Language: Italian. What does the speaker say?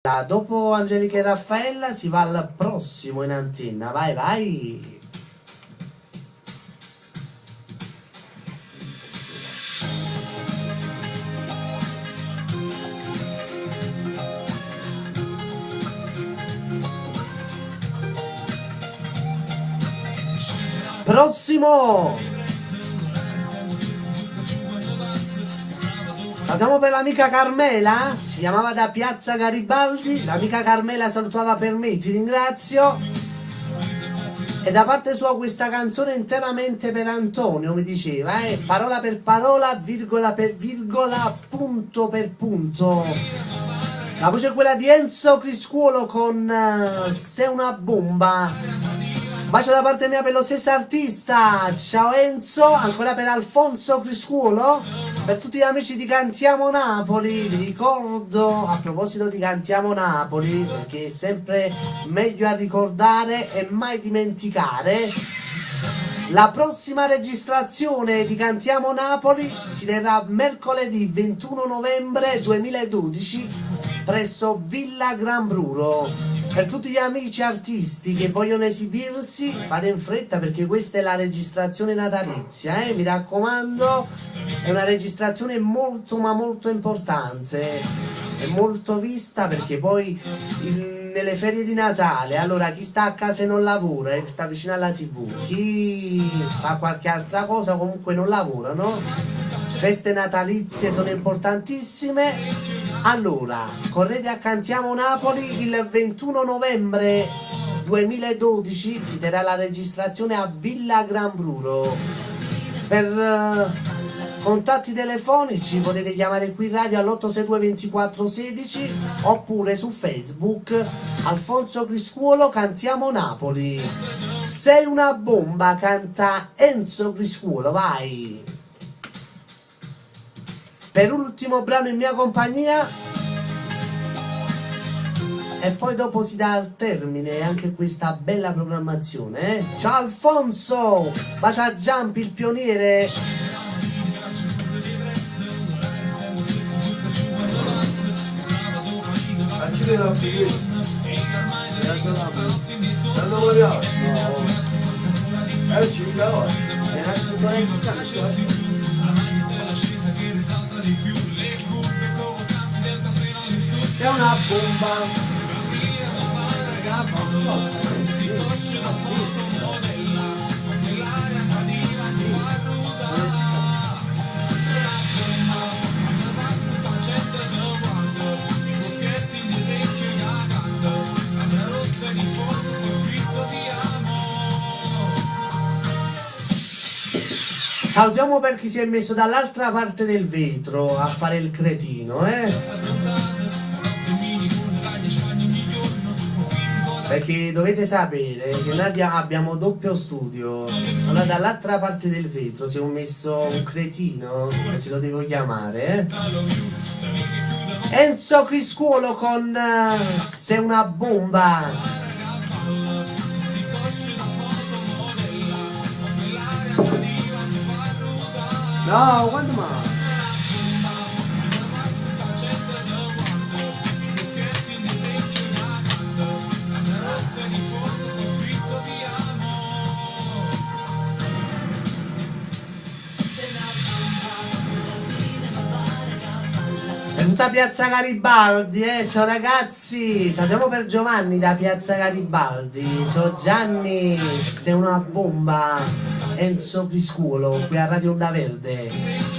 Dopo Angelica e Raffaella si va al prossimo in antenna. Vai, vai. Prossimo. Salutiamo per l'amica Carmela, si chiamava da Piazza Garibaldi, l'amica Carmela salutava per me, ti ringrazio. E da parte sua questa canzone interamente per Antonio, mi diceva, parola per parola, virgola per virgola, punto per punto. La voce è quella di Enzo Criscuolo con Sei una bomba. Un bacio da parte mia per lo stesso artista, ciao Enzo, ancora per Alfonso Criscuolo, per tutti gli amici di Cantiamo Napoli, vi ricordo, a proposito di Cantiamo Napoli, perché è sempre meglio a ricordare e mai dimenticare, la prossima registrazione di Cantiamo Napoli si terrà mercoledì 21 novembre 2012 presso Villa Gran Bruro. Per tutti gli amici artisti che vogliono esibirsi, fate in fretta perché questa è la registrazione natalizia, mi raccomando, è una registrazione molto ma molto importante, è molto vista perché poi nelle ferie di Natale, allora chi sta a casa e non lavora, sta vicino alla TV, chi fa qualche altra cosa comunque non lavora, no? Feste natalizie sono importantissime. Allora, correte a Cantiamo Napoli il 21 novembre 2012, si terrà la registrazione a Villa Gran Bruro. Per contatti telefonici potete chiamare qui in radio all'862 24 16 oppure su Facebook Alfonso Criscuolo Cantiamo Napoli. Sei una bomba, canta Enzo Criscuolo, vai! Per ultimo brano in mia compagnia e poi dopo si dà al termine anche questa bella programmazione. Ciao Alfonso, bacia a Giampi il pioniere. Sei una bomba. Salutiamo per chi si è messo dall'altra parte del vetro a fare il cretino, Perché dovete sapere che noi abbiamo doppio studio. Allora dall'altra parte del vetro si è messo un cretino, se lo devo chiamare, Enzo Criscuolo con Sei una bomba. No, quando mai? È tutta Piazza Garibaldi, ciao ragazzi, salutiamo per Giovanni da Piazza Garibaldi, ciao Gianni, sei una bomba, Enzo Criscuolo qui a Radio Onda Verde.